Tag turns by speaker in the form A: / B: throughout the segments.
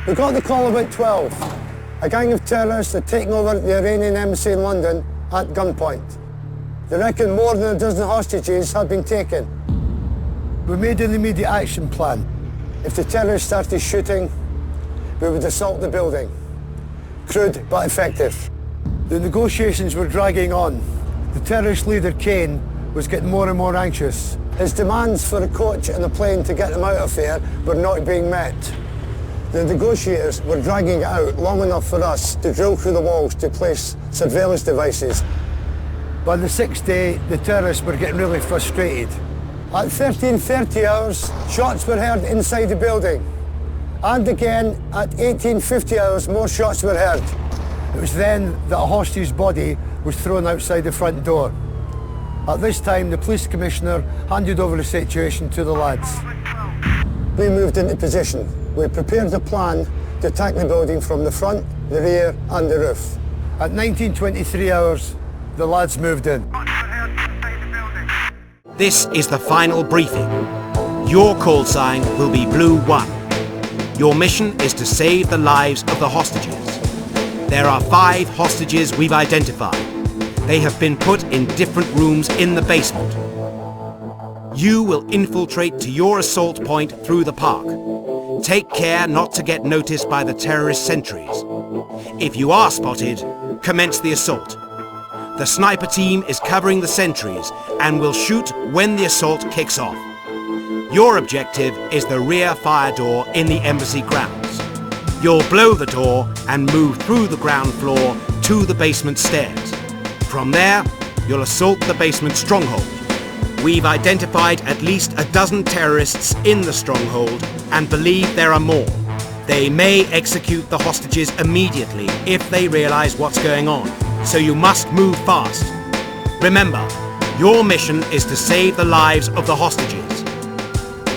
A: We got the call about 12. A gang of terrorists had taken over the Iranian embassy in London at gunpoint. They reckon more than a dozen hostages had been taken. We made an immediate action plan. If the terrorists started shooting, we would assault the building. Crude but effective. The negotiations were dragging on. The terrorist leader, Kane, was getting more and more anxious. His demands for a coach and a plane to get them out of there were not being met. The negotiators were dragging it out long enough for us to drill through the walls to place surveillance devices. By the sixth day, the terrorists were getting really frustrated. At 13:30 hours, shots were heard inside the building. And again, at 18:50 hours, more shots were heard. It was then that a hostage's body was thrown outside the front door. At this time, the police commissioner handed over the situation to the lads. We moved into position. We prepared a plan to attack the building from the front, the rear and the roof. At 19:23 hours, the lads moved in.
B: This is the final briefing. Your call sign will be Blue 1. Your mission is to save the lives of the hostages. There are 5 hostages we've identified. They have been put in different rooms in the basement. You will infiltrate to your assault point through the park. Take care not to get noticed by the terrorist sentries. If you are spotted, commence the assault. The sniper team is covering the sentries and will shoot when the assault kicks off. Your objective is the rear fire door in the embassy grounds. You'll blow the door and move through the ground floor to the basement stairs. From there, you'll assault the basement stronghold. We've identified at least a dozen terrorists in the stronghold and believe there are more. They may execute the hostages immediately if they realize what's going on, so you must move fast. Remember, your mission is to save the lives of the hostages.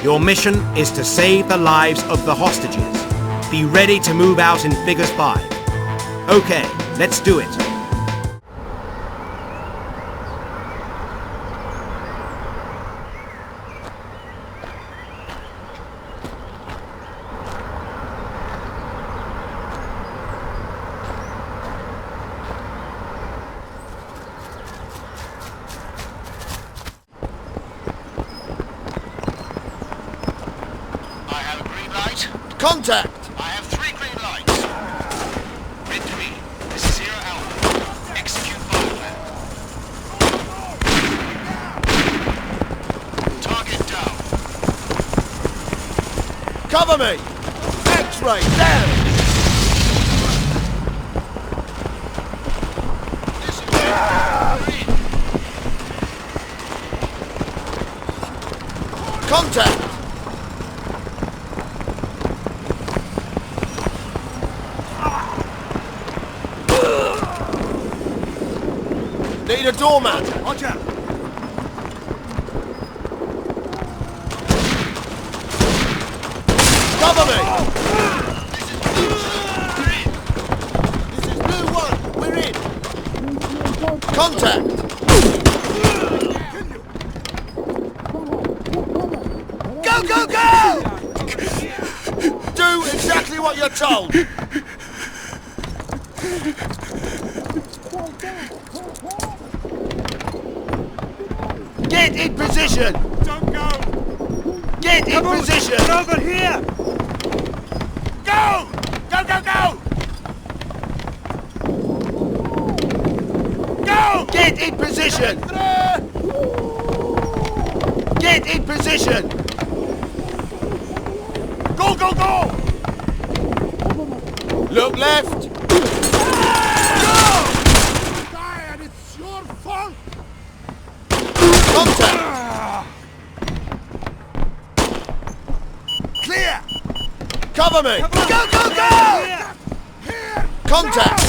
B: Your mission is to save the lives of the hostages. Be ready to move out in figures 5. Okay, let's do it.
C: Contact!
D: I have 3 green lights. Red 3, this is Zero Alpha. Execute fire plan. Target down.
C: Cover me! X-ray down!
D: This is green.
C: Contact! Need a doormat.
D: Roger.
C: Cover me.
D: This is Blue 1. We're in.
C: Contact.
D: Go, go, go!
C: Do exactly what you're told. Get in position!
D: Don't go!
C: Get in position!
D: Get over here! Go! Go, go, go! Go!
C: Get in position! Get in position!
D: Go, go, go!
C: Look left!
D: Tired, it's your fault!
C: Contact!
D: Clear!
C: Cover me!
D: Go, go, go! Here!
C: Contact!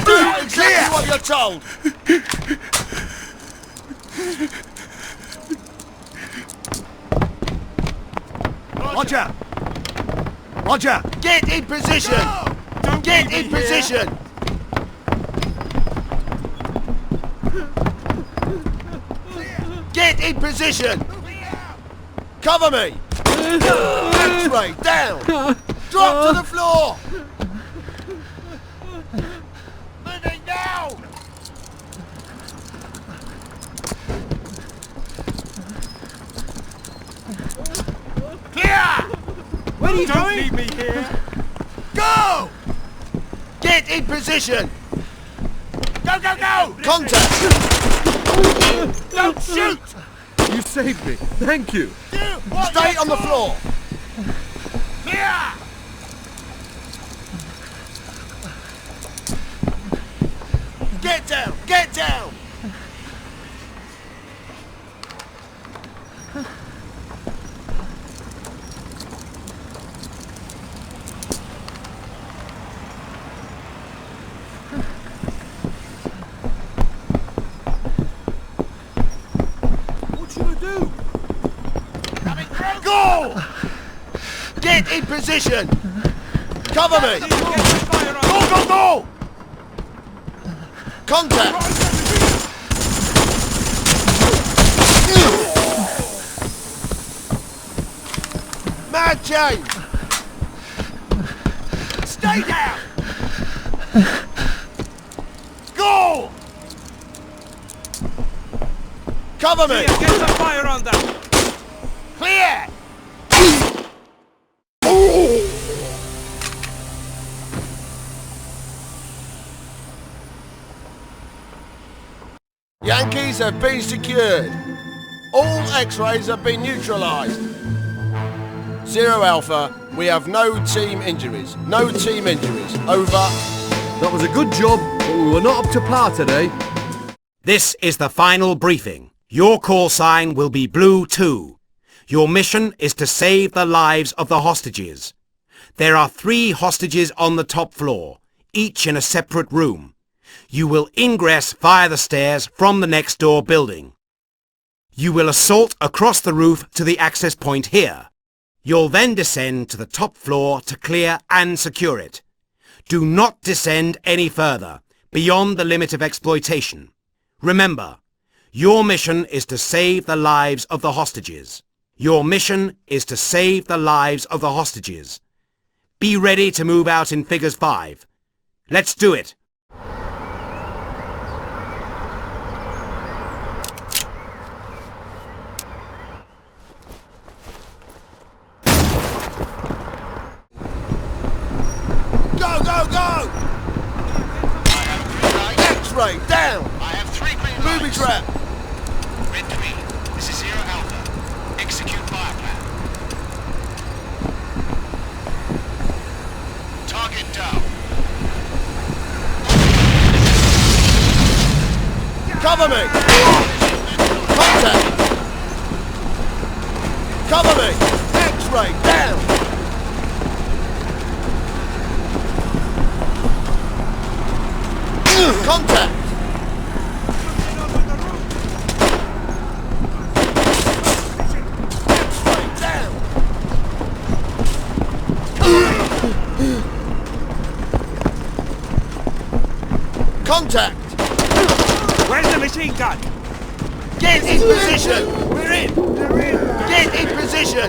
C: Do exactly what you're told!
D: Roger! Roger!
C: Get in position!
D: No! Don't
C: Get
D: leave
C: in
D: me here.
C: position! Get in position! Cover me! X-ray, down! Drop to the floor! Moving now! Clear!
E: Where are you going? Don't leave me here.
C: Go! Get in position! Go, go, go! Contact! Don't shoot!
E: You saved me. Thank you.
C: Stay on the floor! Clear! Get down! Get down! Go! Get in position! Cover me! Go, go, go! Contact! Mad change! Stay down! Go! Cover me!
E: Get some fire on them!
C: Clear! Yankees have been secured. All X-rays have been neutralised. 0 Alpha, we have no team injuries. No team injuries. Over.
E: That was a good job, but we were not up to par today.
B: This is the final briefing. Your call sign will be Blue 2. Your mission is to save the lives of the hostages. There are 3 hostages on the top floor, each in a separate room. You will ingress via the stairs from the next door building. You will assault across the roof to the access point here. You'll then descend to the top floor to clear and secure it. Do not descend any further, beyond the limit of exploitation. Remember, your mission is to save the lives of the hostages. Your mission is to save the lives of the hostages. Be ready to move out in Figures 5. Let's do it!
C: Go, go, go! X-ray, down!
D: I have 3 green
C: Booby
D: lights.
C: trap!
D: Red 3, this is 0 Alpha. Execute fire plan. Target down.
C: Cover me! Contact! Cover me! X-ray, down! Contact! X-ray, down! Contact!
E: Where's the machine gun?
C: Get in position! We're in! Get in position!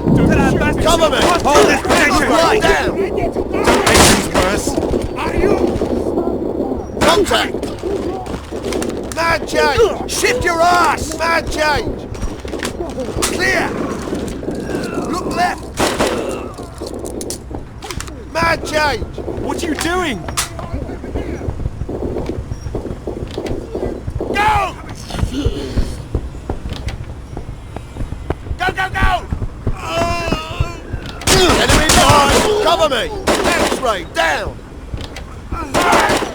C: Cover me!
E: Hold this position!
C: Right down!
E: Don't make things worse.
C: Contact! Mad change! Shift your ass! Mad change! Clear! Look left! Mad change!
E: What are you doing?
C: Go! Go, go, go! Enemy behind! Cover me! X-ray, down!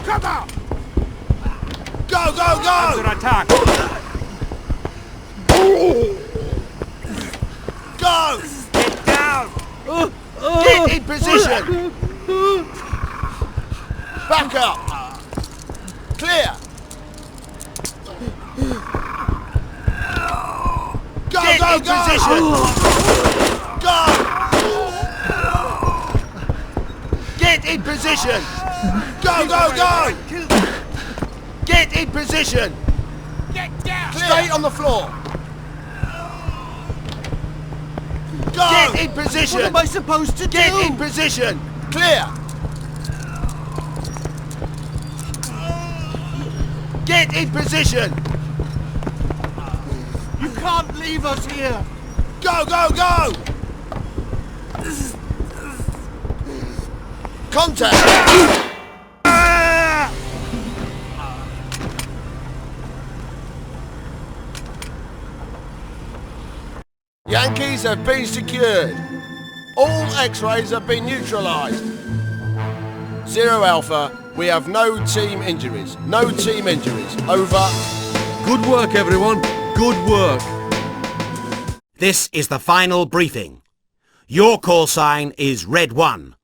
C: Come on! Go, go, go!
E: Under attack.
C: Go!
E: Get down.
C: Get in position! Back up! Clear! Go, get go, in go! Position! Go! Get in position! Go, go, go! Get in position! Get down! Stay on the floor! Go! go! Get in position!
E: What am I supposed to do?
C: Get in position! Clear! Get in position!
E: You can't leave us here!
C: Go, go, go! Contact! Yankees have been secured. All X-rays have been neutralised. 0 Alpha, we have no team injuries. No team injuries. Over.
E: Good work, everyone. Good work.
B: This is the final briefing. Your call sign is Red 1.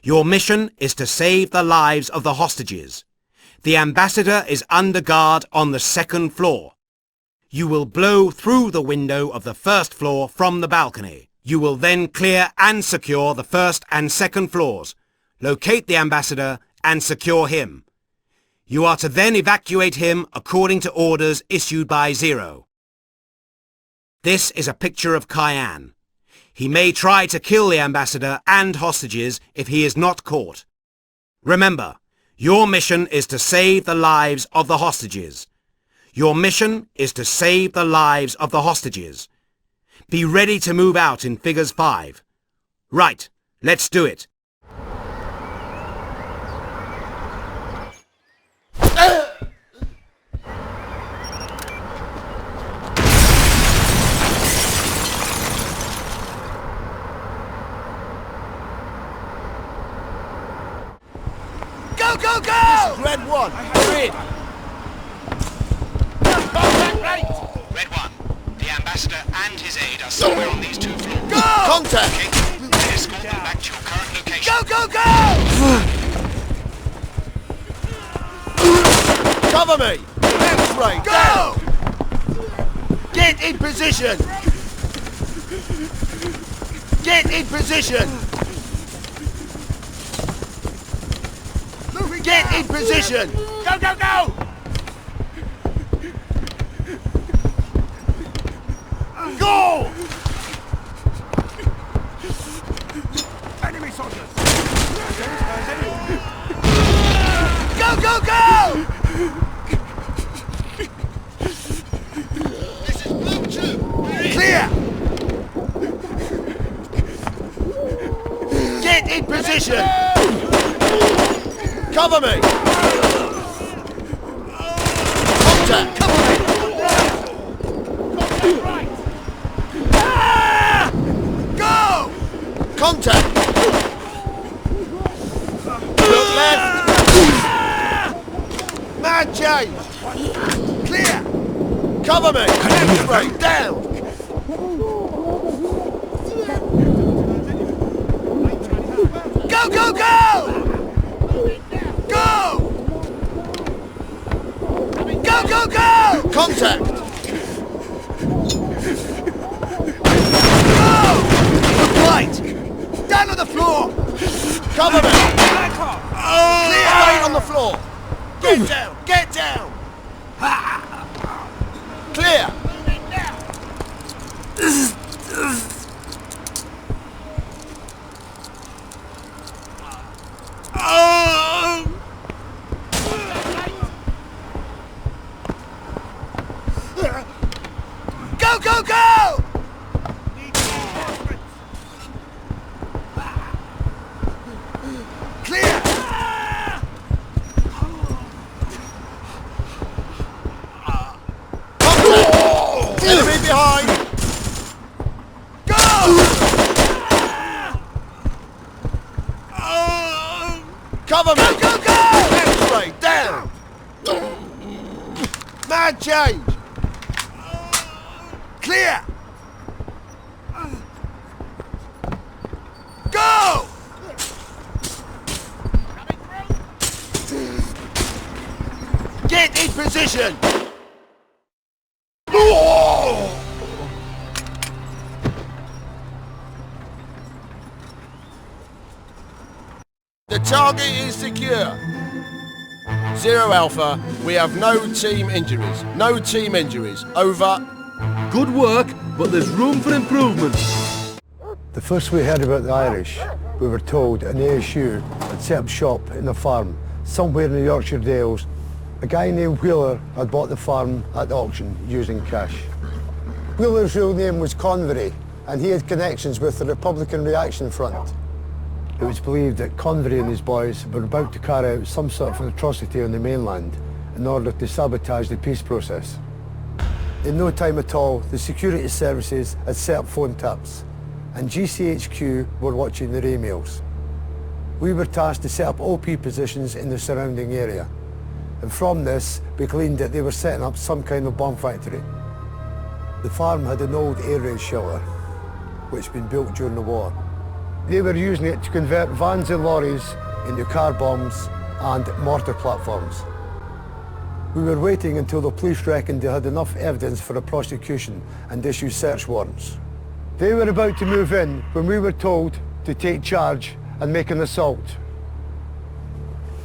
B: Your mission is to save the lives of the hostages. The ambassador is under guard on the 2nd floor. You will blow through the window of the 1st floor from the balcony. You will then clear and secure the 1st and 2nd floors, locate the ambassador and secure him. You are to then evacuate him according to orders issued by 0. This is a picture of Cayenne. He may try to kill the ambassador and hostages if he is not caught. Remember, your mission is to save the lives of the hostages. Your mission is to save the lives of the hostages. Be ready to move out in figures 5. Right, let's do it.
C: Go, go, go! This is Red 1. We're in.
D: Red 1, the ambassador and his aide are somewhere on these 2 floors.
C: Go! Contact!
D: Okay, then escort them back to your current location.
C: Go, go, go! Cover me! X-ray, go! Get in position! Get in position! Get in position! Go, go, go! Go! Enemy soldiers! Go, go, go! This is Blue 2. Clear! Get in position! Cover me! Contact! Cover me! Go! Contact! Look left! Man change! Clear! Cover me! X-ray down! Go, go, go! Go! Go, go, go! Contact! Go! Look right! Down on the floor! Cover me! Clear! Stay on the floor! Get down! Get down! Clear! Go, go, go! Clear! Contact! Enemy behind! Go! Cover me! Go, go, go! X-ray down! Man change! Clear! Go! Get in position! The target is secure. 0 Alpha, we have no team injuries. No team injuries. Over.
E: Good work, but there's room for improvement.
A: The first we heard about the Irish, we were told an ASU had set up shop in a farm somewhere in the Yorkshire Dales. A guy named Wheeler had bought the farm at auction using cash. Wheeler's real name was Convery, and he had connections with the Republican Reaction Front. It was believed that Convery and his boys were about to carry out some sort of an atrocity on the mainland in order to sabotage the peace process. In no time at all, the security services had set up phone taps, and GCHQ were watching their emails. We were tasked to set up OP positions in the surrounding area, and from this we gleaned that they were setting up some kind of bomb factory. The farm had an old air raid shelter, which had been built during the war. They were using it to convert vans and lorries into car bombs and mortar platforms. We were waiting until the police reckoned they had enough evidence for a prosecution and issue search warrants. They were about to move in when we were told to take charge and make an assault.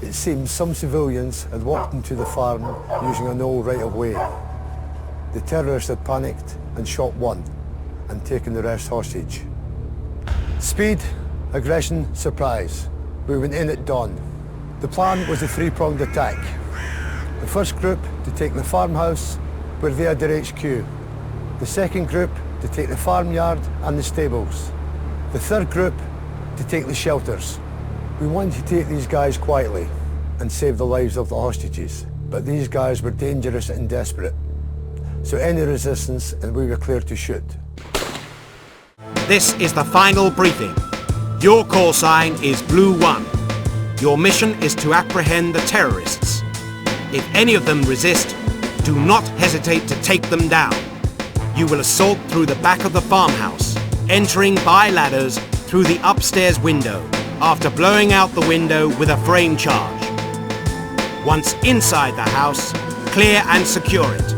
A: It seems some civilians had walked into the farm using an old right-of-way. The terrorists had panicked and shot one and taken the rest hostage. Speed, aggression, surprise. We went in at dawn. The plan was a three-pronged attack. The first group to take the farmhouse where they had their HQ. The second group to take the farmyard and the stables. The third group to take the shelters. We wanted to take these guys quietly and save the lives of the hostages, but these guys were dangerous and desperate. So any resistance and we were cleared to shoot.
B: This is the final briefing. Your call sign is Blue 1. Your mission is to apprehend the terrorists. If any of them resist, do not hesitate to take them down. You will assault through the back of the farmhouse, entering by ladders through the upstairs window, after blowing out the window with a frame charge. Once inside the house, clear and secure it.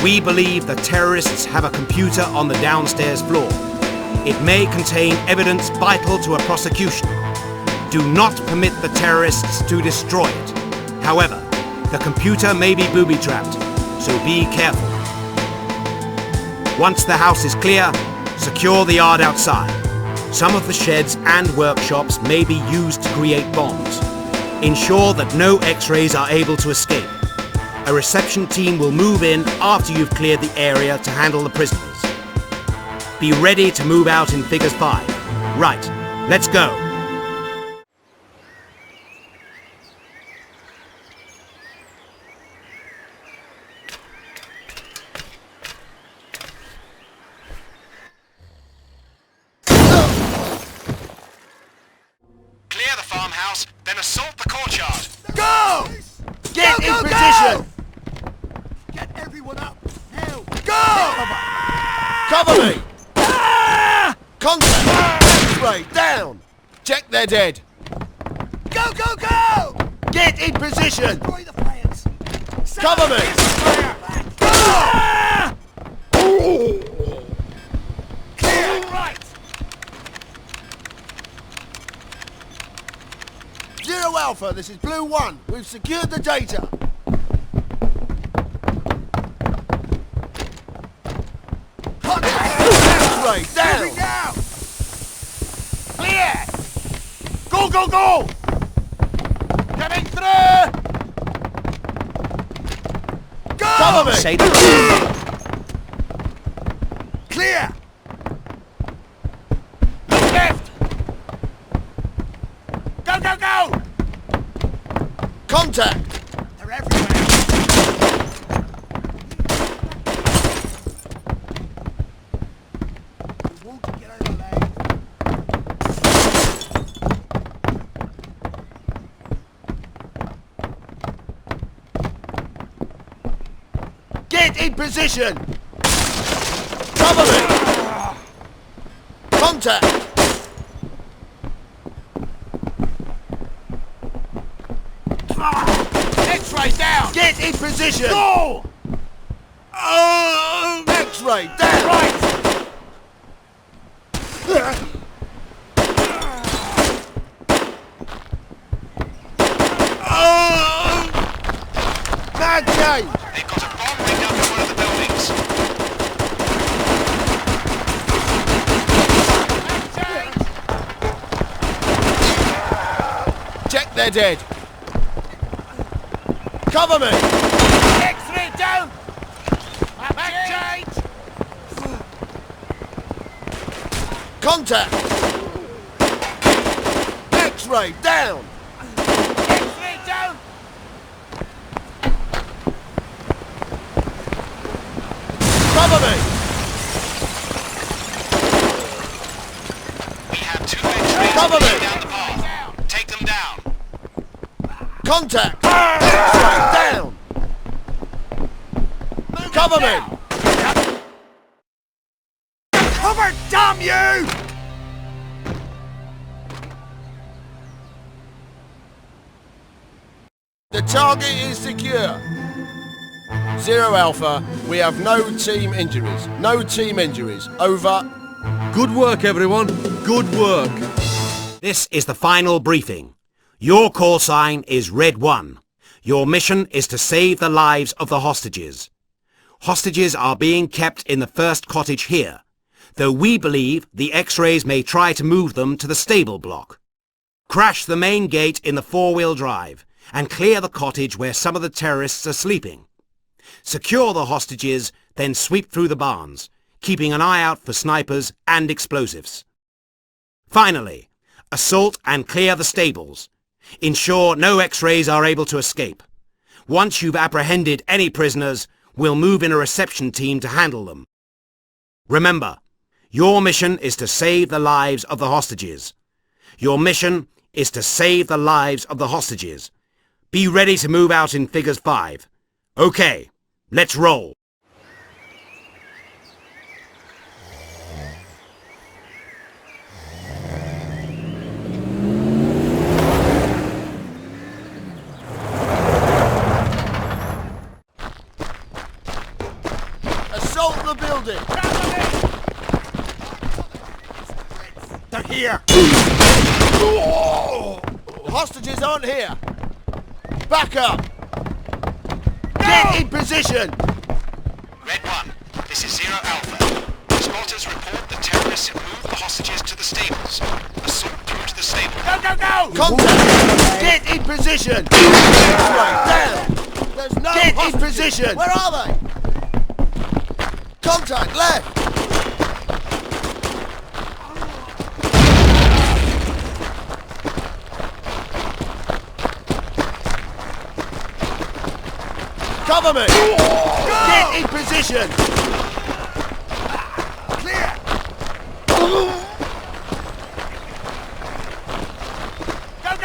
B: We believe the terrorists have a computer on the downstairs floor. It may contain evidence vital to a prosecution. Do not permit the terrorists to destroy it. However, the computer may be booby-trapped, so be careful. Once the house is clear, secure the yard outside. Some of the sheds and workshops may be used to create bombs. Ensure that no X-rays are able to escape. A reception team will move in after you've cleared the area to handle the prisoners. Be ready to move out in Figures 5. Right, let's go.
D: Clear the farmhouse, then assault the courtyard.
C: Go! Get in position!
E: Get everyone up! Now!
C: Go! Cover me! Contact! X-ray, down! Check they're dead.
E: Go, go, go!
C: Get in position!
E: Destroy the plants!
C: Cover me!
E: Clear! Right!
C: Zero Alpha, this is Blue 1. We've secured the data. X-ray, down!
E: Now!
C: Clear! Go, go, go! Coming through!
E: Go!
C: Cover me!
E: Clear!
C: Look left!
E: Go, go, go!
C: Contact!
E: They're everywhere! We want to get out of the lane.
C: Get in position! Cover me! Contact! X-ray down! Get in position!
E: Go!
C: X-ray down!
E: Right!
C: Mad change!
D: They've got a bomb rigged up in one of the buildings.
C: They're dead. Cover me.
F: X-ray down! Back change!
C: Contact. X-ray down.
F: X-ray down!
C: Cover me.
D: We have 2 X-rays
C: Cover me.
D: down the path. Take them down.
C: Contact. X-ray down. Cover me.
F: Cover, damn you!
C: The target is secure. 0 Alpha, we have no team injuries. No team injuries. Over.
E: Good work, everyone. Good work.
B: This is the final briefing. Your call sign is Red 1. Your mission is to save the lives of the hostages. Hostages are being kept in the first cottage here, though we believe the X-rays may try to move them to the stable block. Crash the main gate in the 4-wheel drive and clear the cottage where some of the terrorists are sleeping. Secure the hostages, then sweep through the barns, keeping an eye out for snipers and explosives. Finally, assault and clear the stables. Ensure no X-rays are able to escape. Once you've apprehended any prisoners, we'll move in a reception team to handle them. Remember, your mission is to save the lives of the hostages. Your mission is to save the lives of the hostages. Be ready to move out in figures 5. Okay, let's roll.
C: Assault the building.
F: They're here!
C: Hostages aren't here. Back up. Get in position.
D: Red 1, this is 0 Alpha. Spotters report the terrorists have moved the hostages to the stables. Assault through to the stable.
F: Go, go, go!
C: Contact. Get in position. Right down. There's no Get hostages. In position. Where are they? Contact left. Cover me! Get in position!
F: Clear!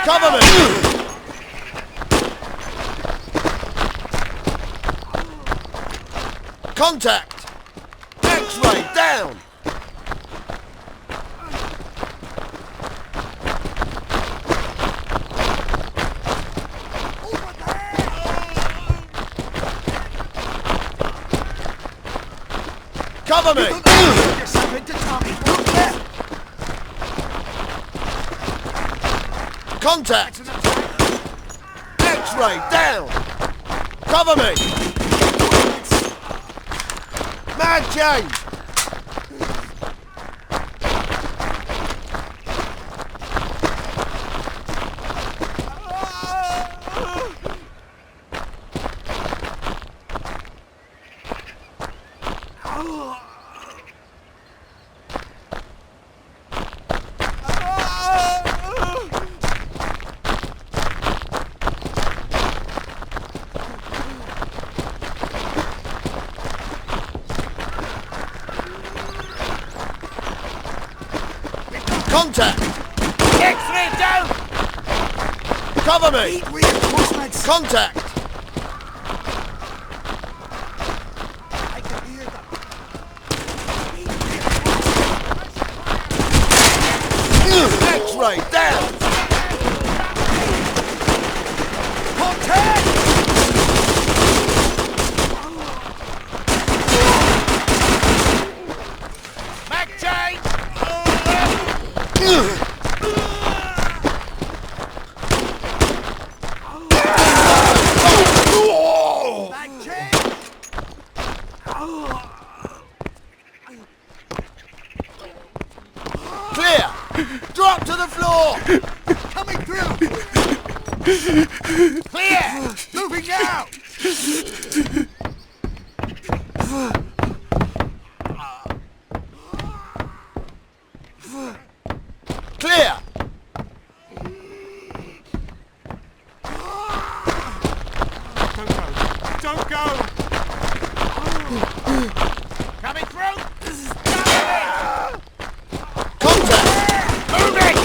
C: Cover
F: go.
C: me! Contact! X-ray down! Cover me!
F: Yourself into Tommy.
C: Contact! X-ray down! Cover me! Mad change! Contact!
F: X-ray down!
C: Cover me!
F: Need reinforcements!
C: Contact!
F: I can hear them.
C: X-ray down!
F: Contact! Mag change!
C: Clear! Drop to the floor!
F: Coming through! Clear! Moving now!
C: Clear!
F: Don't go! Coming through!
C: Contact!
F: Moving!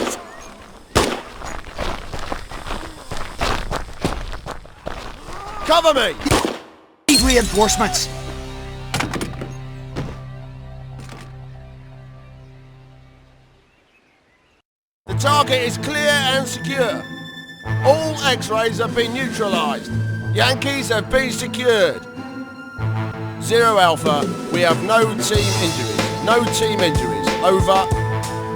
C: Cover me!
F: Need reinforcements!
C: The target is clear and secure. All X-rays have been neutralised. Yankees have been secured. 0 Alpha, we have no team injuries. No team injuries. Over.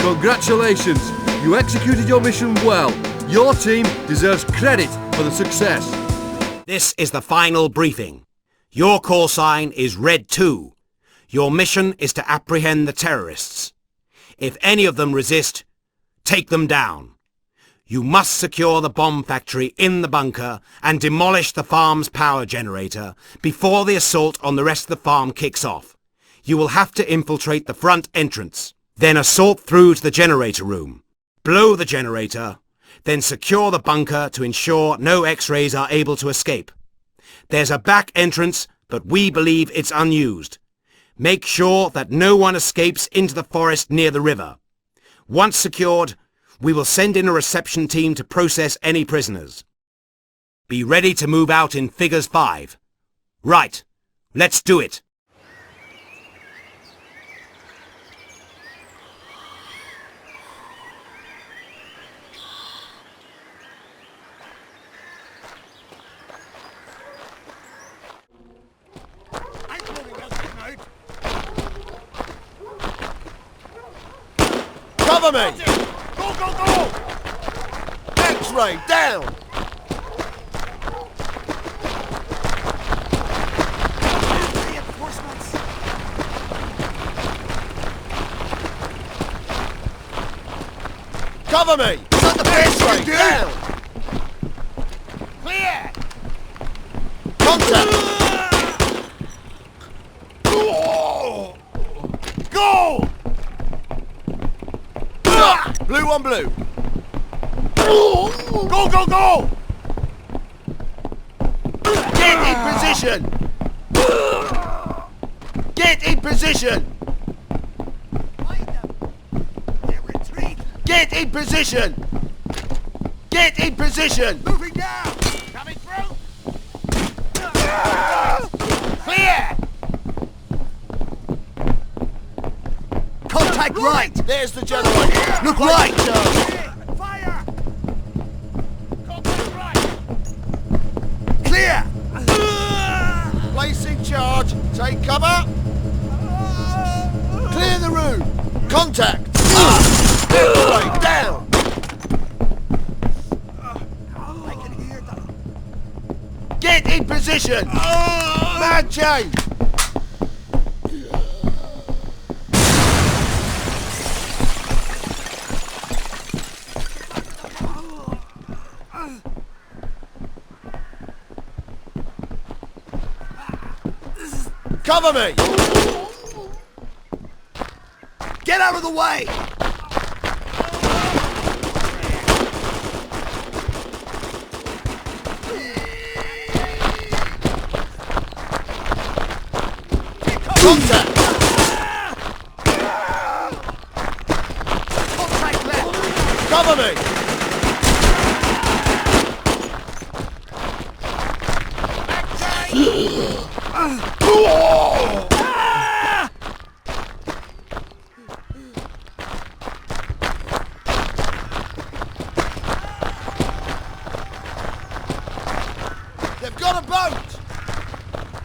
E: Congratulations! You executed your mission well. Your team deserves credit for the success.
B: This is the final briefing. Your call sign is Red 2. Your mission is to apprehend the terrorists. If any of them resist, take them down. You must secure the bomb factory in the bunker and demolish the farm's power generator before the assault on the rest of the farm kicks off. You will have to infiltrate the front entrance, then assault through to the generator room. Blow the generator, then secure the bunker to ensure no X-rays are able to escape. There's a back entrance, but we believe it's unused. Make sure that no one escapes into the forest near the river. Once secured, we will send in a reception team to process any prisoners. Be ready to move out in Figures 5. Right, let's do it.
C: Cover me!
F: Go, go, go!
C: X-ray down!
F: Reinforcements!
C: Cover me!
F: Not the best
C: X-ray
F: you do.
C: down!
F: Clear!
C: Contact!
F: Go!
C: Blue on blue!
F: Go, go, go!
C: Get in position! Get in position!
F: Find them! They're retreating!
C: Get in position! Get in position!
F: Moving down! Coming through! Clear! Contact right!
C: There's the generator!
F: Look
C: Right,
F: right!
C: Charlie.
F: Fire! Contact right! Clear!
C: Placing charge. Take cover. Clear the room. Contact. X-ray down.
F: I can hear them.
C: Get in position. Mad change. Cover me!
F: Get out of the way!
C: Contact!
F: Contact left!
C: Cover me! They've got a boat!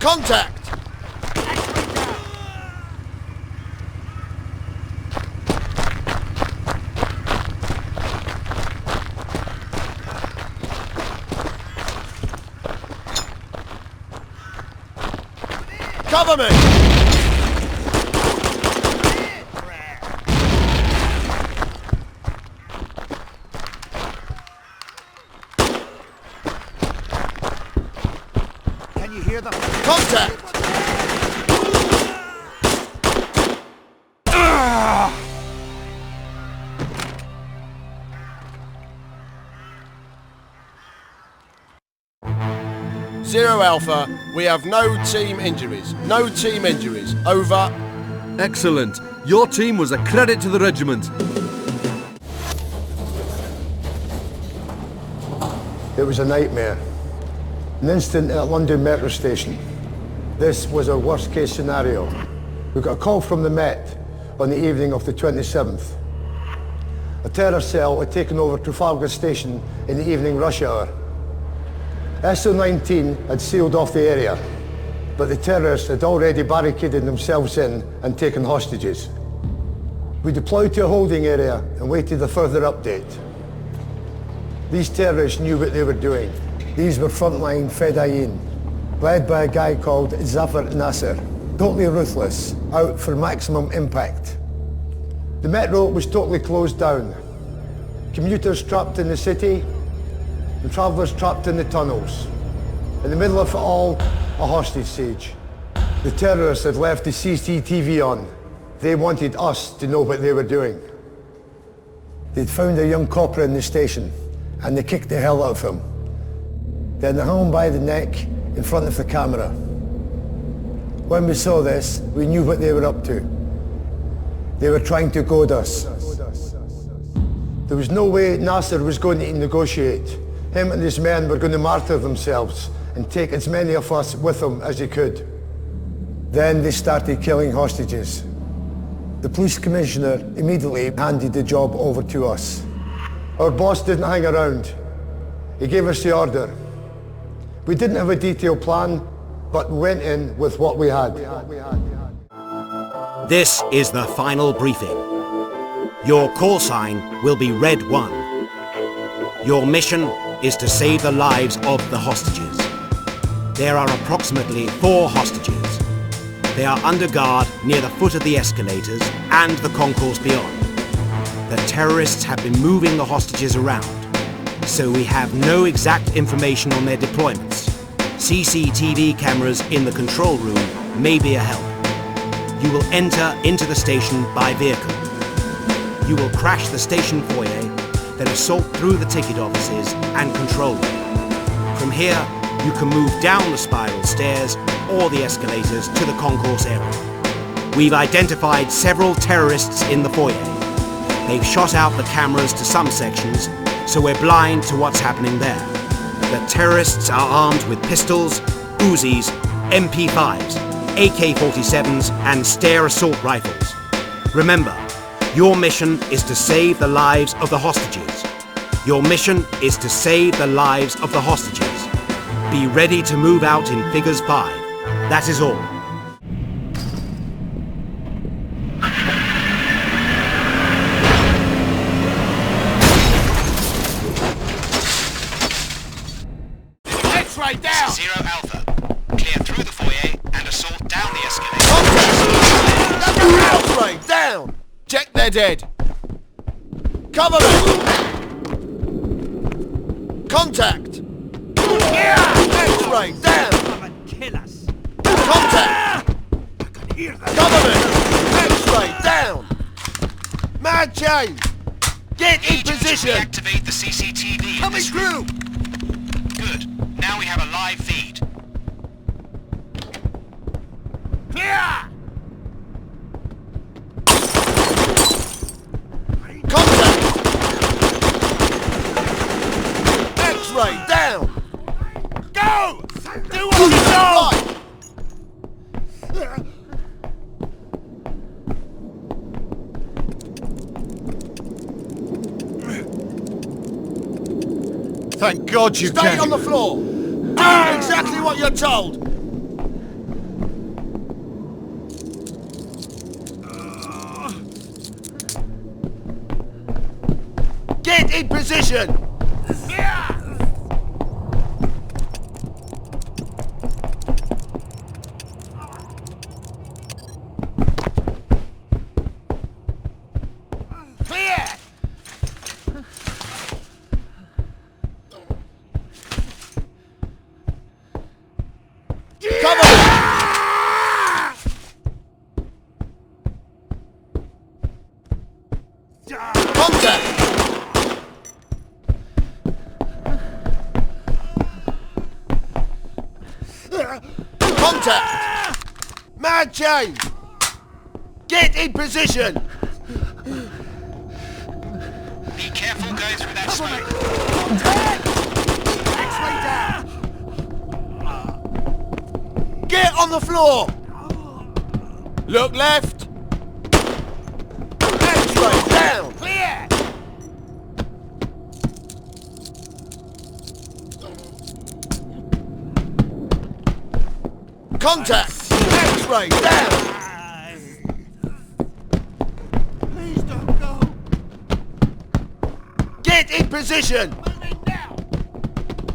C: Contact! Cover me! Zero Alpha, we have no team injuries. No team injuries. Over.
E: Excellent. Your team was a credit to the regiment.
A: It was a nightmare. An incident at London metro station. This was our worst case scenario. We got a call from the Met on the evening of the 27th. A terror cell had taken over Trafalgar Station in the evening rush hour. SO-19 had sealed off the area, but the terrorists had already barricaded themselves in and taken hostages. We deployed to a holding area and waited a further update. These terrorists knew what they were doing. These were frontline Fedayeen, led by a guy called Zafar Nasser, totally ruthless, out for maximum impact. The metro was totally closed down. Commuters trapped in the city, and travellers trapped in the tunnels. In the middle of it all, a hostage siege. The terrorists had left the CCTV on. They wanted us to know what they were doing. They'd found a young copper in the station, and they kicked the hell out of him. Then they hung him by the neck in front of the camera. When we saw this, we knew what they were up to. They were trying to goad us. There was no way Nasser was going to negotiate. Him and his men were going to martyr themselves and take as many of us with them as they could. Then they started killing hostages. The police commissioner immediately handed the job over to us. Our boss didn't hang around. He gave us the order. We didn't have a detailed plan, but we went in with what we had.
B: This is the final briefing. Your call sign will be Red 1. Your mission is to save the lives of the hostages. There are approximately 4 hostages. They are under guard near the foot of the escalators and the concourse beyond. The terrorists have been moving the hostages around, so we have no exact information on their deployments. CCTV cameras in the control room may be a help. You will enter into the station by vehicle. You will crash the station foyer, then assault through the ticket offices and control room. From here, you can move down the spiral stairs or the escalators to the concourse area. We've identified several terrorists in the foyer. They've shot out the cameras to some sections, so we're blind to what's happening there. The terrorists are armed with pistols, Uzis, MP5s, AK-47s and Steyr assault rifles. Remember, your mission is to save the lives of the hostages. Your mission is to save the lives of the hostages. Be ready to move out in figures 5. That is all.
C: X-ray down!
D: Zero Alpha. Clear through the foyer and assault down the escalator.
C: X-ray down! Check they're dead. Cover them! Contact! X-ray down!
F: Kill us.
C: Contact!
F: I can hear them.
C: Cover them! X-ray down! Mad chain! Get in
D: Agents,
C: position!
D: reactivate the CCTV in
F: Coming
D: this room.
F: through.
D: Good. Now we have a live feed.
F: Clear.
C: Contact! X-ray down!
F: Go. Do what you know.
C: Right!
E: Thank God you
C: Stay on the floor! Do exactly what you're told! Get in position!
F: Clear.
C: Cover me! Contact! Mad change! Get in position!
D: Be careful going through that smoke.
C: Get on the floor! Look left! X-ray down!
F: Clear!
C: Contact! X-ray down!
F: Please don't go!
C: Get in position!
F: Moving now!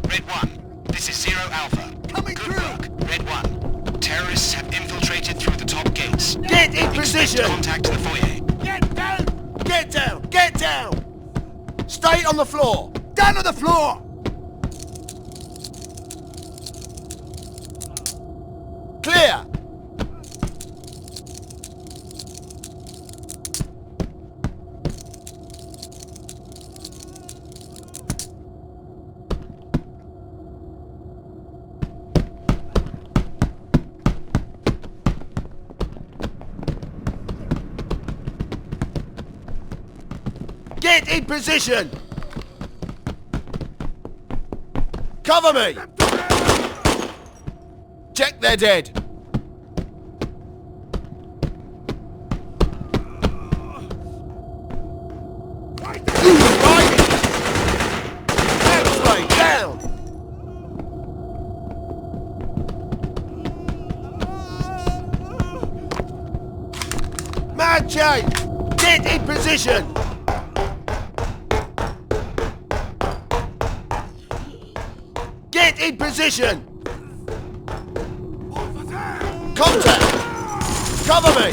D: Red 1, this is Zero Alpha.
F: Coming
D: Good
F: through!
D: work, Red 1. Terrorists have infiltrated through the top gates.
C: Get in position!
D: Contact the foyer.
F: Get down!
C: Get down! Get down! Stay on the floor!
F: Down on the floor!
C: Clear! Get in position! Cover me! Check they're dead! Right! X-ray down! Mad change! Get in position! Get in position! Contact! Cover me!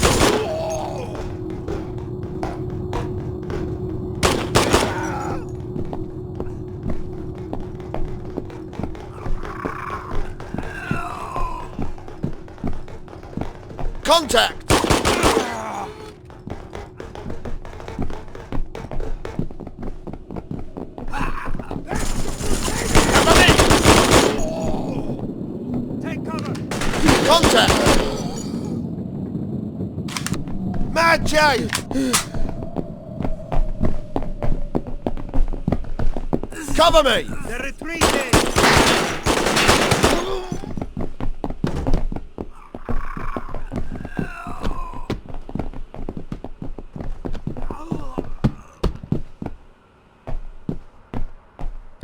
C: Contact!
F: Take cover!
C: Contact! Mad change! Cover me!
F: They're retreating!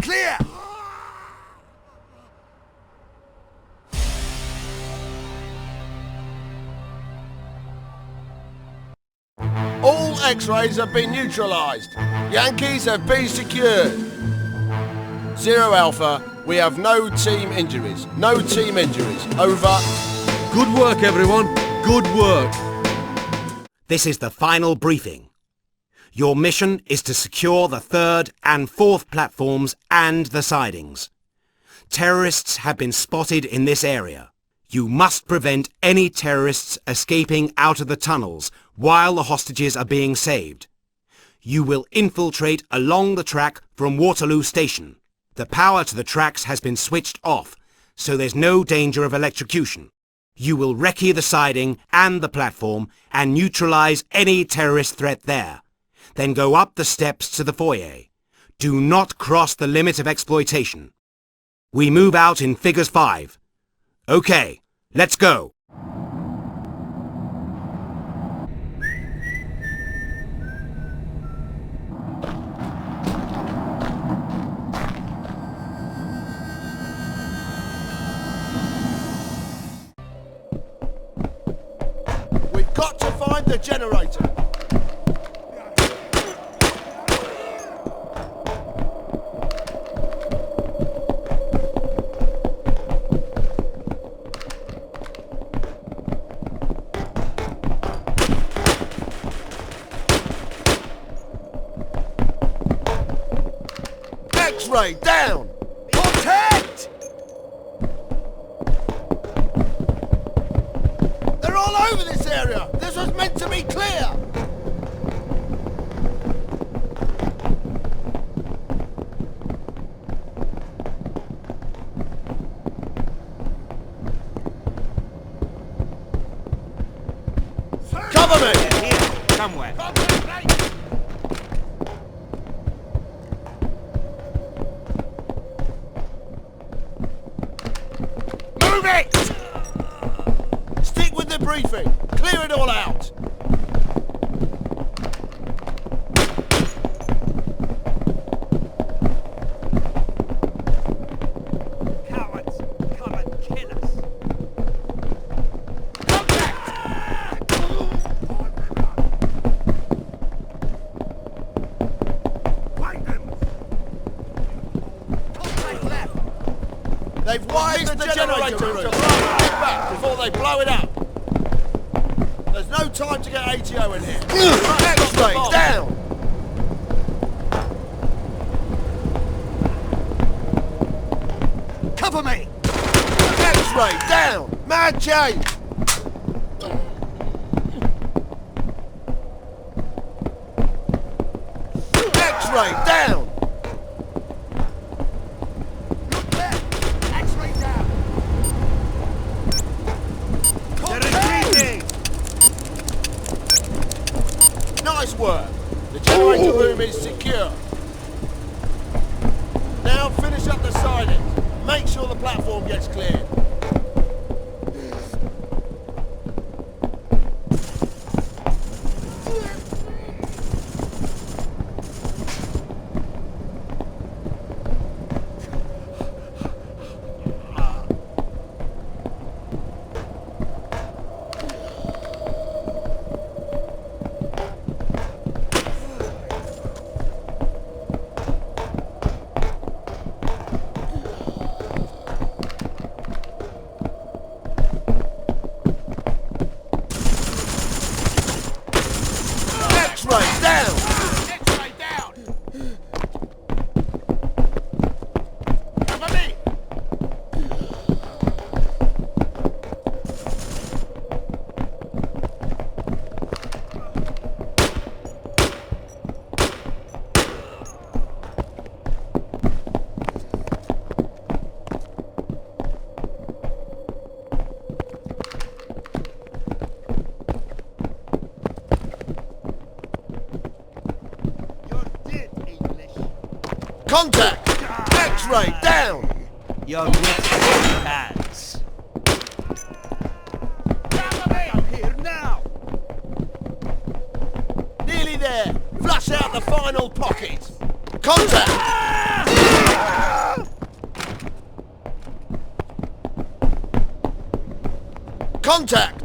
C: Clear! All X-rays have been neutralised. Yankees have been secured. Zero Alpha, we have no team injuries. No team injuries. Over.
E: Good work, everyone. Good work.
B: This is the final briefing. Your mission is to secure the third and fourth platforms and the sidings. Terrorists have been spotted in this area. You must prevent any terrorists escaping out of the tunnels while the hostages are being saved. You will infiltrate along the track from Waterloo Station. The power to the tracks has been switched off, so there's no danger of electrocution. You will recce the siding and the platform and neutralize any terrorist threat there. Then go up the steps to the foyer. Do not cross the limit of exploitation. We move out in figures 5. Okay, let's go.
C: We've got to find the generator. X-ray down! Protect! They're all over this area! This was meant to be clear! Cover me!
F: Here, somewhere. Move it!
C: Stick with the briefing. Clear it all out.
F: Cowards, come and kill us. Find them. Contact left.
C: They've wired the generator room. Get back before they blow it up. There's no time to get ATO in here. X-ray down.
F: Cover me.
C: X-ray down. Mad change. X-ray down.
F: X-ray down. They're retreating.
C: Nice work. The generator room is secure. Now finish up the siding. Make sure the platform gets cleared. X-ray down.
F: X-ray down. Cover me. You're dead, English.
C: Contact. X-ray down.
F: You're with hands. Cover me. I'm here now.
C: Nearly there. Flush out the final pocket. Contact. Contact.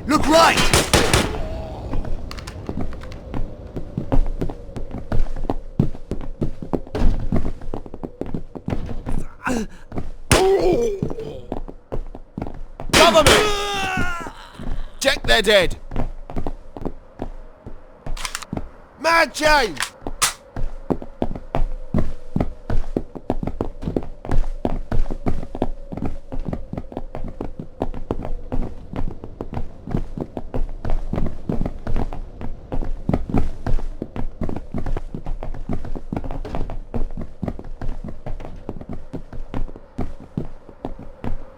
C: Look right. Cover me. Check they're dead. Mad change.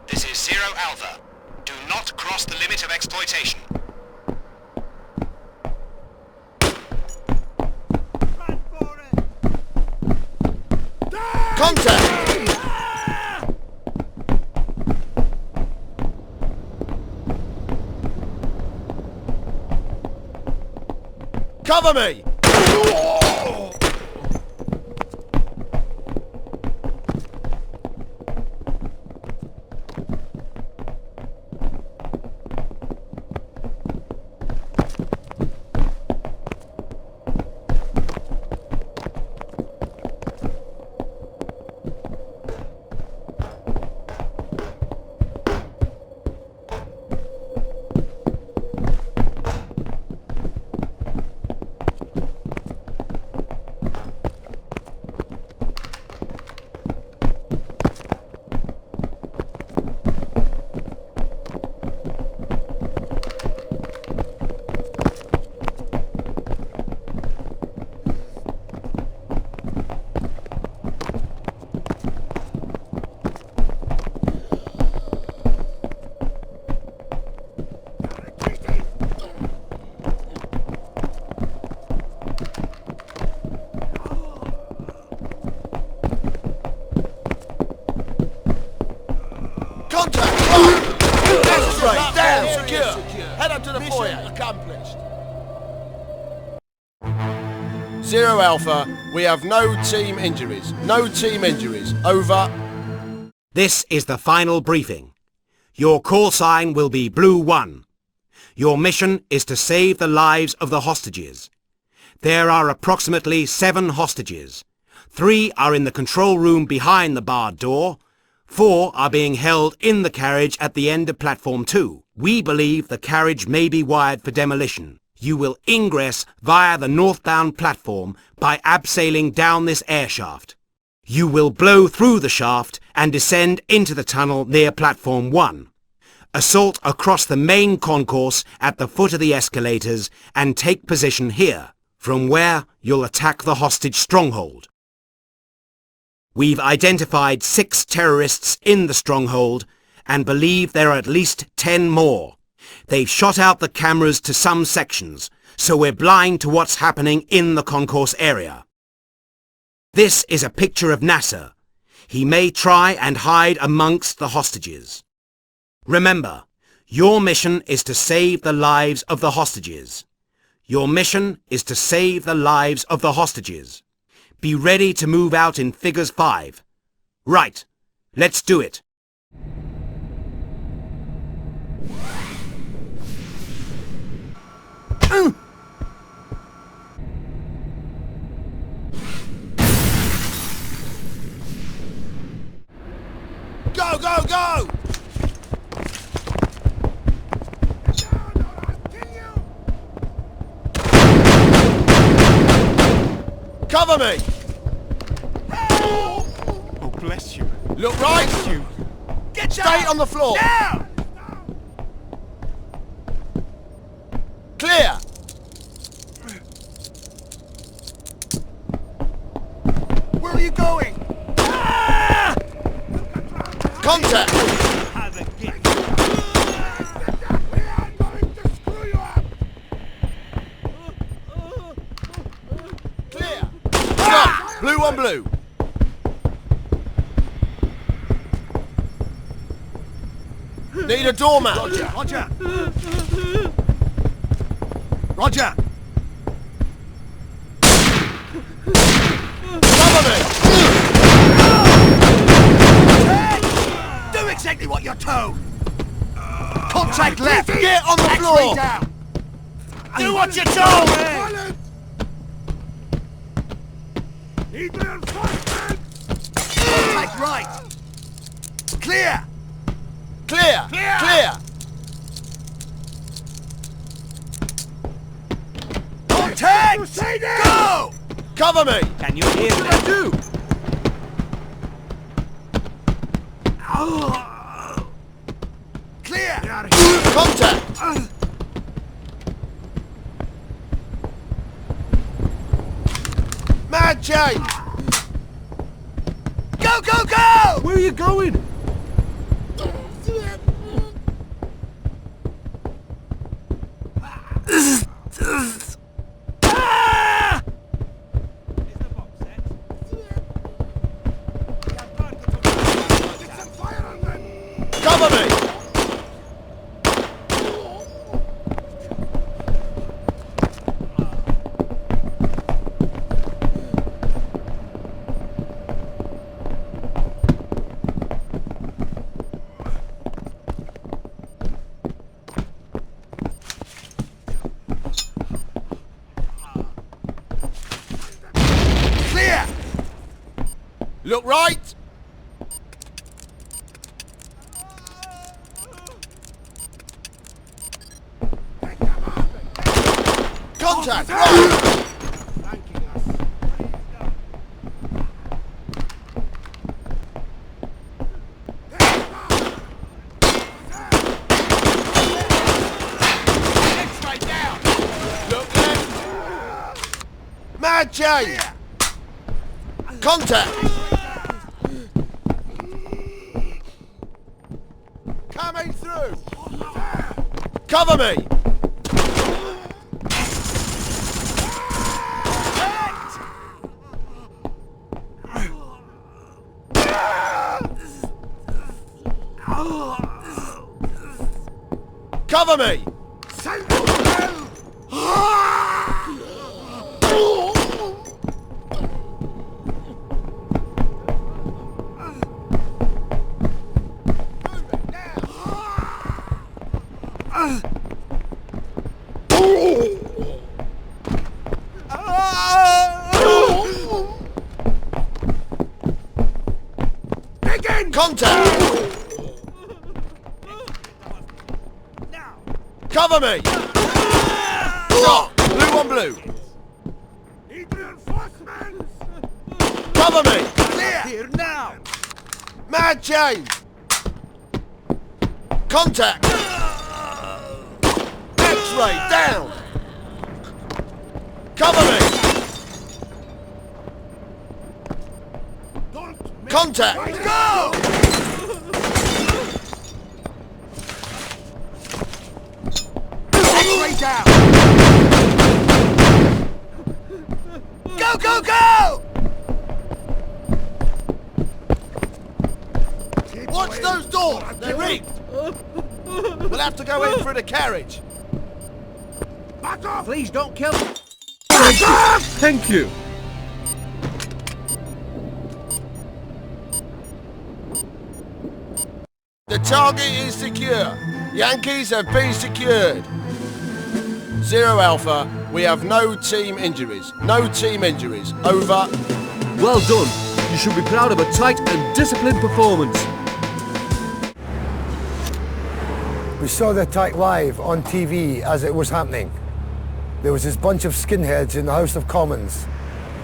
D: This is Zero Alpha. Do not cross the limit of exploitation.
F: Run for it.
C: Contact. Cover me. Mission accomplished. 0 Alpha, we have no team injuries. No team injuries. Over.
B: This is the final briefing. Your call sign will be Blue 1. Your mission is to save the lives of the hostages. There are approximately 7 hostages. 3 are in the control room behind the barred door. 4 are being held in the carriage at the end of platform 2. We believe the carriage may be wired for demolition. You will ingress via the northbound platform by abseiling down this air shaft. You will blow through the shaft and descend into the tunnel near platform 1. Assault across the main concourse at the foot of the escalators and take position here, from where you'll attack the hostage stronghold. We've identified 6 terrorists in the stronghold and believe there are at least 10 more. They've shot out the cameras to some sections, so we're blind to what's happening in the concourse area. This is a picture of Nasser. He may try and hide amongst the hostages. Remember, your mission is to save the lives of the hostages. Your mission is to save the lives of the hostages. Be ready to move out in figures 5. Right, let's do it.
C: Go, go, go! Cover me!
F: Oh, bless you.
C: Look right!
F: Bless you. Get
C: Stay
F: down!
C: on the floor!
F: Down!
C: Clear!
F: Where are you going? Ah!
C: Contact!
F: Have a gift.
C: Clear! Stop! Blue on blue! Need a doormat!
F: Roger, Roger. Roger.
C: Cover me!
F: Do exactly what you're told. Contact left.
C: Get on the
F: X-ray
C: floor!
F: down. Do what you're told. Contact right. Clear.
C: Clear!
F: Clear!
C: Clear!
F: Contact. Go.
C: Cover me!
B: Can you hear me?
E: I do!
F: Clear.
C: Contact! Mad change!
F: Go, go, go.
E: Where are you going?
F: Ah!
C: Cover me!
F: Clear.
C: Look right! Contact! Right!
F: X-ray down.
C: Look left! Mad change! Contact! Coming through! Cover me! Cover me! Contact! Cover me! Shot! Blue on blue! Cover me!
F: Clear! Here now!
C: Mad change! Contact! X-ray down! Cover me! Contact!
F: Go! X-ray down! Go, go, go!
C: Watch those doors! They're rigged! We'll have to go in through the carriage.
F: Back off!
E: Please don't kill me. Thank you.
C: The target is secure. Yankees have been secured. 0 Alpha, we have no team injuries. No team injuries. Over.
E: Well done. You should be proud of a tight and disciplined performance.
A: We saw the attack live on TV as it was happening. There was this bunch of skinheads in the House of Commons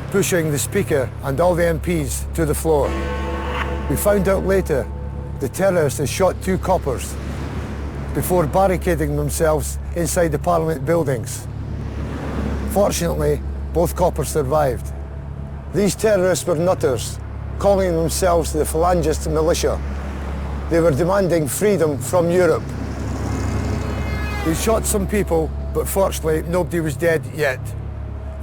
A: pushing the Speaker and all the MPs to the floor. We found out later the terrorists had shot 2 coppers before barricading themselves inside the Parliament buildings. Fortunately, both coppers survived. These terrorists were nutters, calling themselves the Phalangist Militia. They were demanding freedom from Europe. They shot some people, but fortunately nobody was dead yet.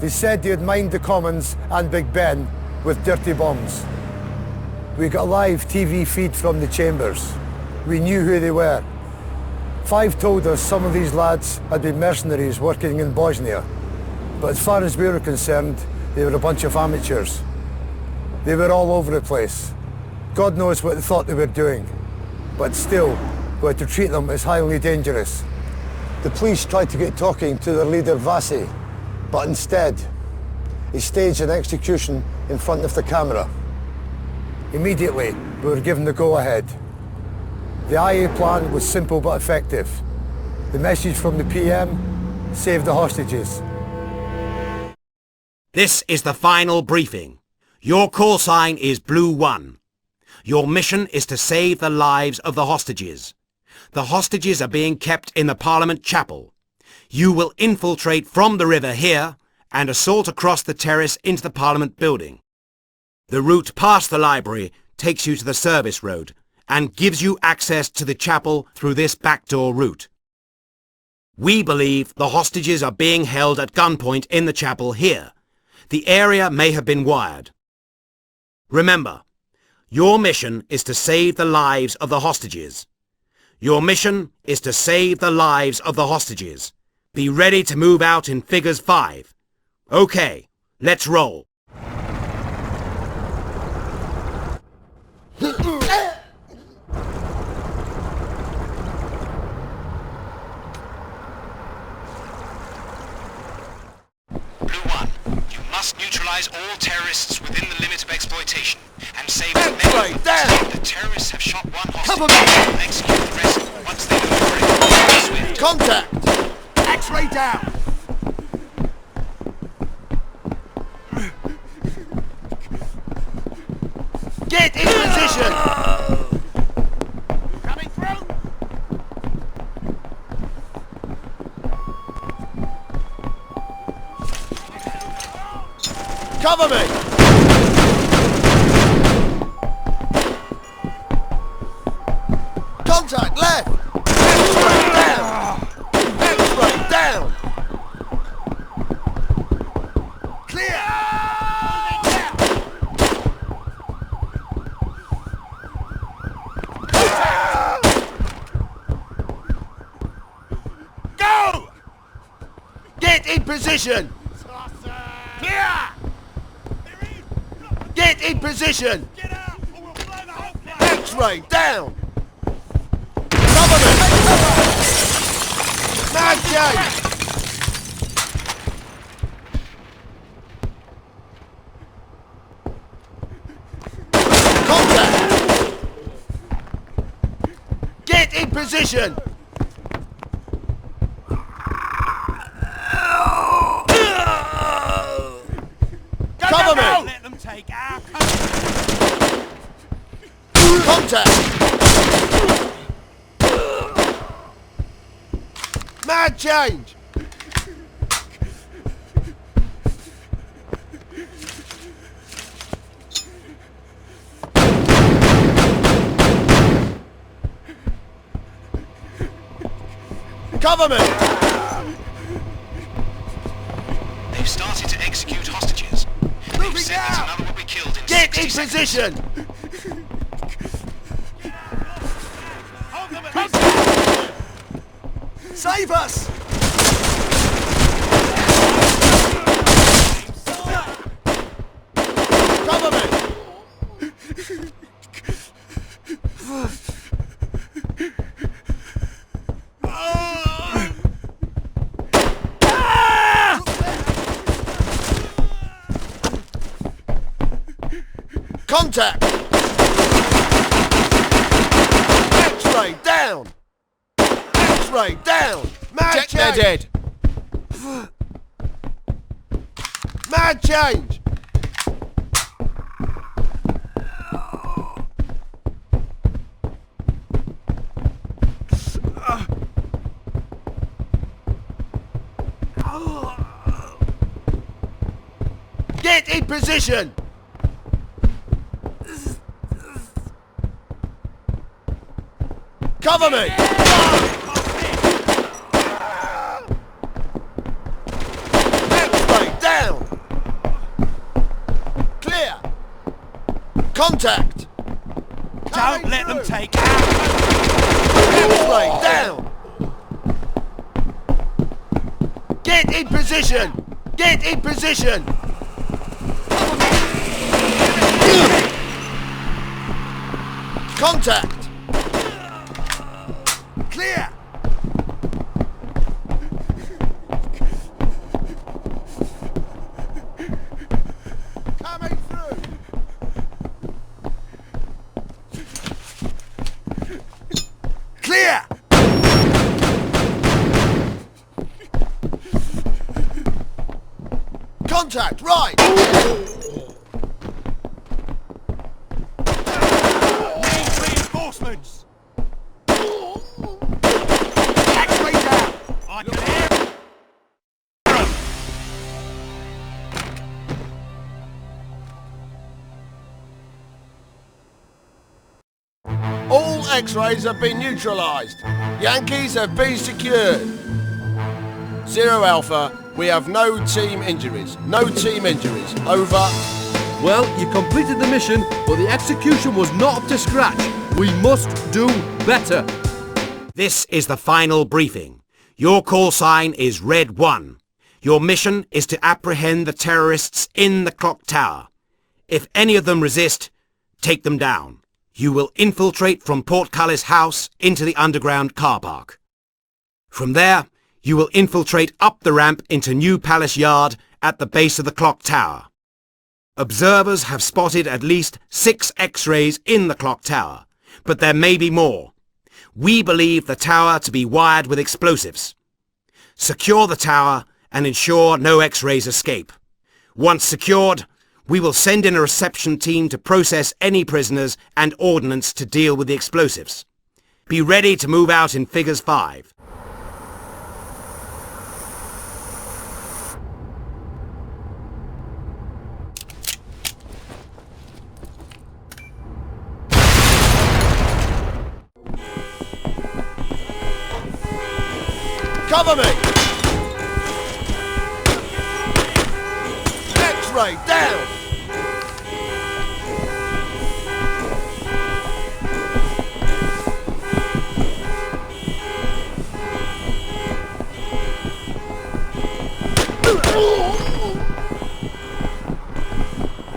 A: They said they had mined the Commons and Big Ben with dirty bombs. We got a live TV feed from the chambers. We knew who they were. 5 told us some of these lads had been mercenaries working in Bosnia, but as far as we were concerned, they were a bunch of amateurs. They were all over the place. God knows what they thought they were doing, but still, we had to treat them as highly dangerous. The police tried to get talking to their leader Vasi, but instead, he staged an execution in front of the camera. Immediately, we were given the go-ahead. The IA plan was simple but effective. The message from the PM: save the hostages.
B: This is the final briefing. Your call sign is Blue 1. Your mission is to save the lives of the hostages. The hostages are being kept in the Parliament Chapel. You will infiltrate from the river here and assault across the terrace into the Parliament building. The route past the library takes you to the service road and gives you access to the chapel through this backdoor route. We believe the hostages are being held at gunpoint in the chapel here. The area may have been wired. Remember, your mission is to save the lives of the hostages. Your mission is to save the lives of the hostages. Be ready to move out in figures 5. Okay, let's roll.
D: Neutralize all terrorists within the limit of exploitation and save
C: as many.
D: The terrorists have shot 1 hostage. Execute the rest once they are free.
C: Contact!
F: X-ray down!
C: Get in position!
F: Coming through!
C: Cover me! Contact left! X-ray down! X-ray down!
F: Clear! Go!
C: Get in position!
F: Clear!
C: Get in position!
F: Get out, or we'll blow the whole place!
C: X-ray down! Cover me! Mad change! Contact! position! Cover me!
F: Let them take our
C: Contact! Mad change! Cover me!
D: They've started to execute hostages. They've said that another will be killed in
C: Get
D: 60
C: in
D: seconds.
C: position!
F: Save us!
C: Cover me! Contact! X-ray down! X-ray down! Mad Check change! they're dead. Mad change! Get in position! Cover me! X-ray down! Clear! Contact!
F: Don't let them take our
C: X-ray down! Get in position! Get in position! Contact! Clear! Coming through! Clear! Contact, right!
F: Need reinforcements! X-ray down! I can hear
C: All X-rays have been neutralised. Yankees have been secured. 0 Alpha, we have no team injuries. No team injuries. Over.
E: Well, you completed the mission, but the execution was not up to scratch. We must do better.
B: This is the final briefing. Your call sign is Red 1. Your mission is to apprehend the terrorists in the clock tower. If any of them resist, take them down. You will infiltrate from Portcullis House into the underground car park. From there, you will infiltrate up the ramp into New Palace Yard at the base of the clock tower. Observers have spotted at least 6 X-rays in the clock tower, but there may be more. We believe the tower to be wired with explosives. Secure the tower and ensure no X-rays escape. Once secured, we will send in a reception team to process any prisoners and ordnance to deal with the explosives. Be ready to move out in Figures 5.
C: Cover me! X-ray down!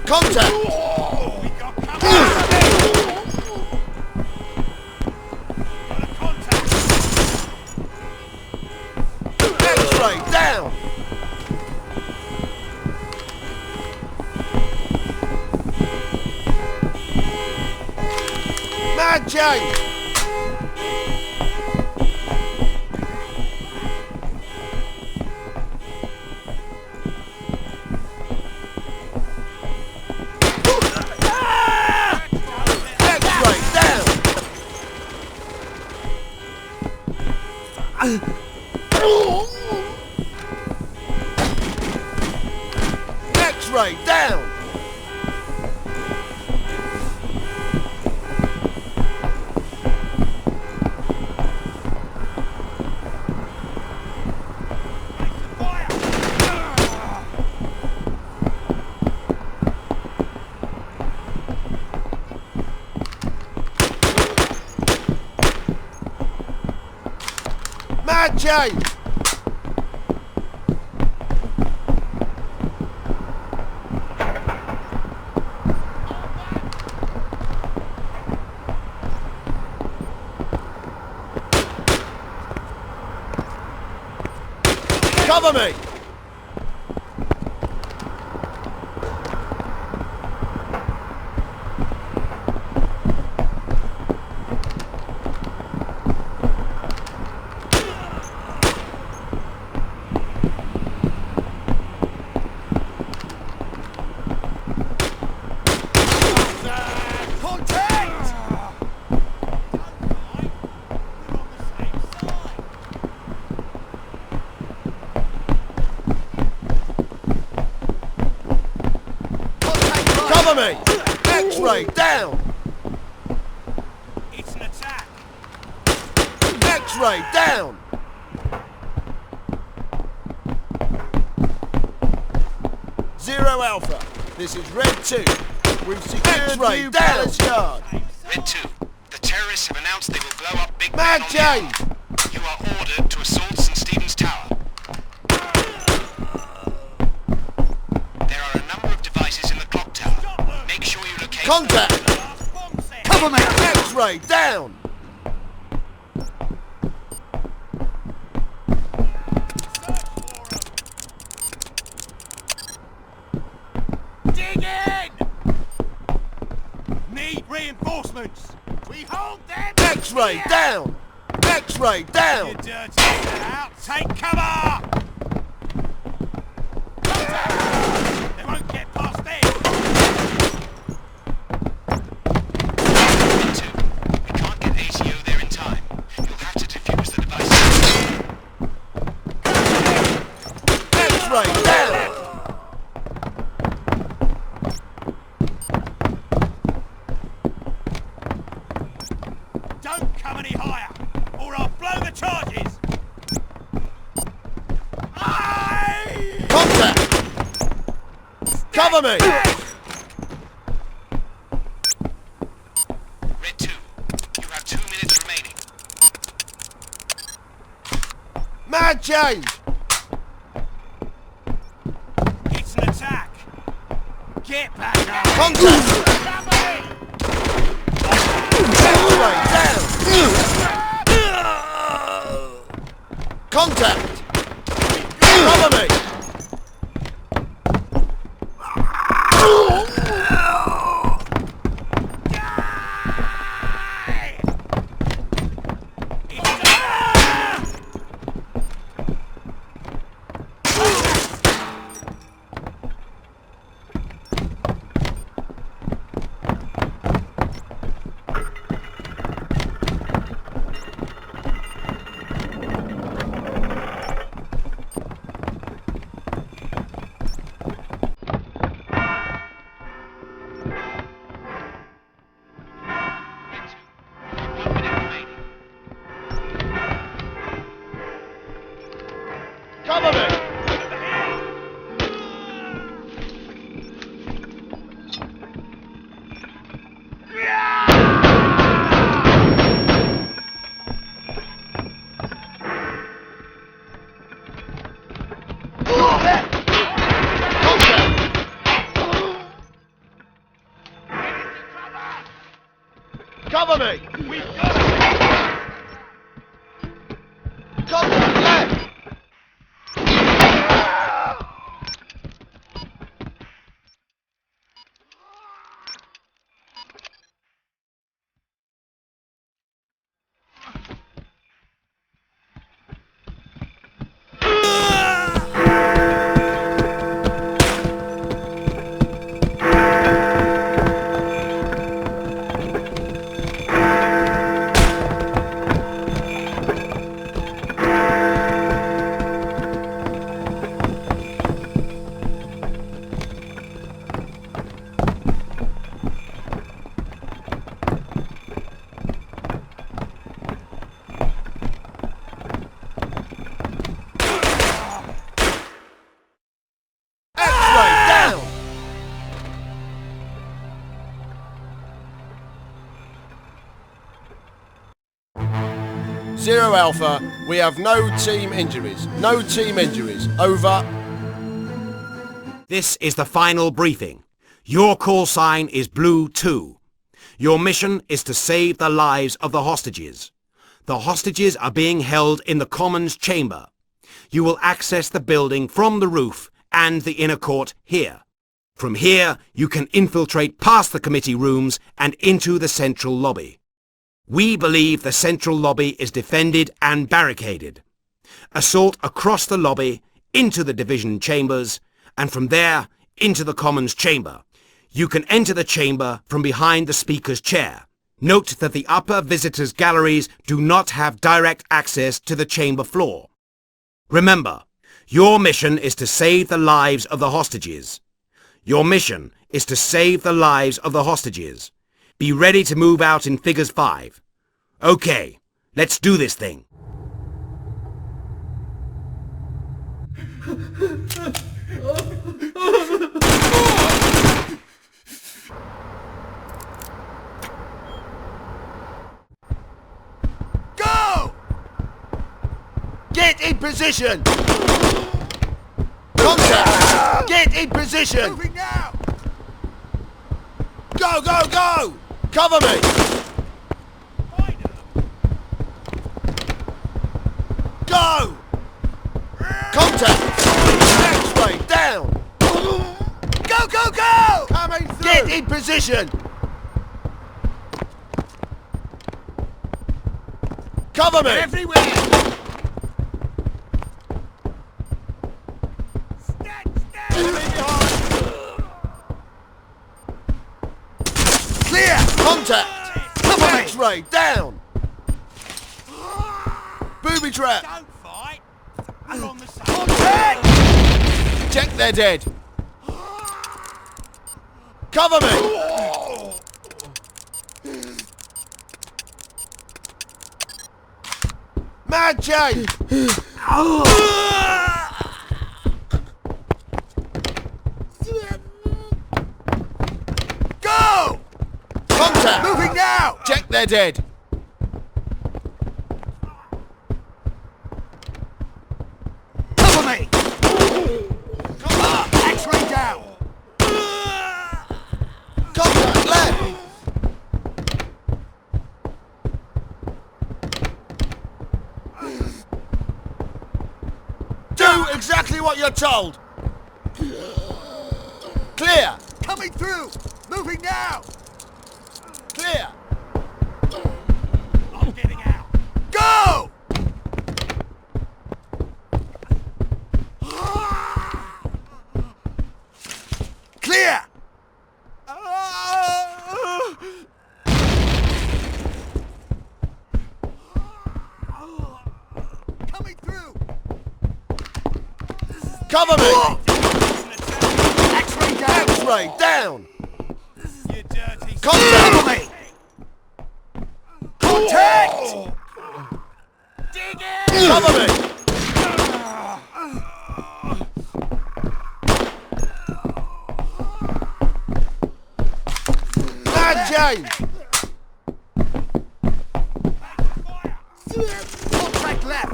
C: Contact!
F: we got cover! Contact!
C: X-ray down! Mad change! X-ray down! Mad change! Cover me! Cover me! X-ray down!
F: It's an attack!
C: X-ray down! Zero Alpha, this is Red 2. We've secured New Palace Yard.
D: Red 2, the terrorists have announced they will blow up Big
C: Mad
D: Ben on
C: change!
D: the You are ordered to assault St. Stephen's Tower. There are a number of devices in the clock tower. Make sure you locate
C: Contact!
F: Cover me!
C: X-ray down!
F: Dig in! Need reinforcements! We hold them!
C: X-ray down! X-ray
F: You
C: down!
F: dirty out! Take cover! They won't get past there!
D: Red 2, we can't get ACO there in time. You'll have to defuse the devices.
C: X-ray down!
F: Don't come any higher, or I'll blow the charges! Aye!
C: Contact! Cover me!
D: Red 2, you have 2 minutes remaining.
C: Mad change!
F: It's an attack! Get back up!
C: Contact! X-ray down! Contact! Cover me! Cover me! Cover me! We've got it! Contact left! Zero Alpha, we have no team injuries. No team injuries. Over.
B: This is the final briefing. Your call sign is Blue 2. Your mission is to save the lives of the hostages. The hostages are being held in the Commons chamber. You will access the building from the roof and the inner court here. From here, you can infiltrate past the committee rooms and into the central lobby. We believe the central lobby is defended and barricaded. Assault across the lobby, into the division chambers, and from there, into the Commons chamber. You can enter the chamber from behind the Speaker's chair. Note that the upper visitors' galleries do not have direct access to the chamber floor. Remember, your mission is to save the lives of the hostages. Your mission is to save the lives of the hostages. Be ready to move out in Figures 5. Okay, let's do this thing.
C: Go! Get in position! Contact! Get in position!
F: Moving now!
C: Go, go, go! Cover me! Go! Contact! X-ray down!
F: Go, go, go!
C: Coming through! Get in position! Cover me!
F: Everywhere!
C: Enemy behind! Clear! Contact! Cover me! X-ray down! Booby trap!
F: Don't fight! We're on the same.
C: Contact! Check they're dead! Cover me! Mad change! Go! Contact!
F: Moving now!
C: Check they're dead!
F: Cover me! X-ray down!
C: Contact left! Do exactly what you're told! Clear!
F: Coming through! Moving now!
C: Clear!
F: I'm getting out!
C: Go! Clear!
F: Coming through!
C: Cover me!
F: X-ray down!
C: X-ray down!
F: You dirty...
C: Contact!
F: me! Contact! Dig in!
C: Cover me! Mad change!
F: Contact left!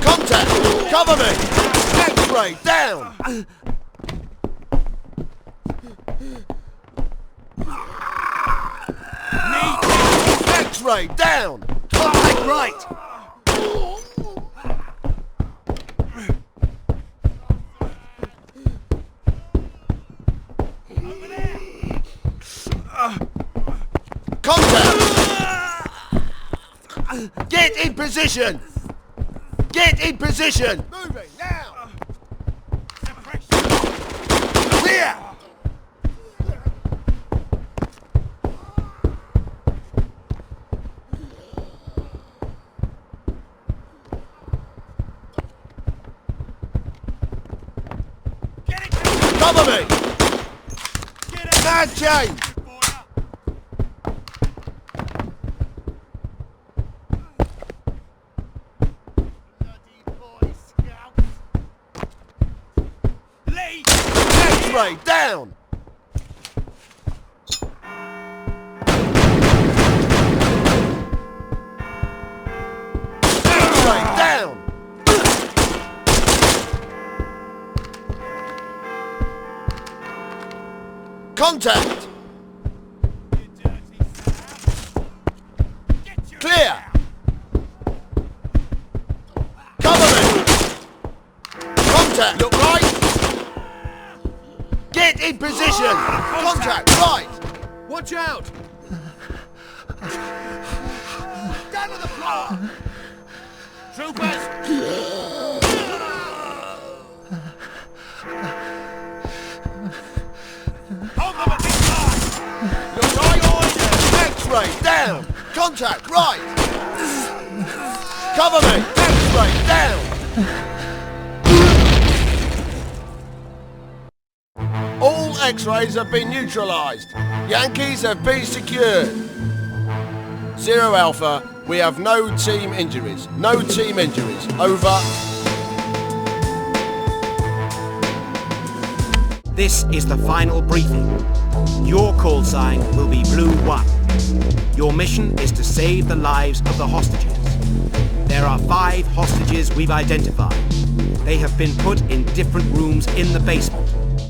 C: Contact! Cover me! X-ray down! X-ray down!
F: Contact right!
C: Contact! Get in position! Get in position! Moving now! Clear! Cover me! Mad change!
F: me!
C: X-ray down! X-ray down! Contact! Clear! Cover me! Contact! Look right! Get in position! Contact right!
E: Watch out!
F: Down on the floor! Troopers! Hold them at this time!
C: Look right! X-ray down! Contact right! Cover me! X-ray down! All X-rays have been neutralised. Yankees have been secured. 0 Alpha, we have no team injuries. No team injuries. Over.
B: This is the final briefing. Your call sign will be Blue 1. Your mission is to save the lives of the hostages. There are 5 hostages we've identified. They have been put in different rooms in the basement.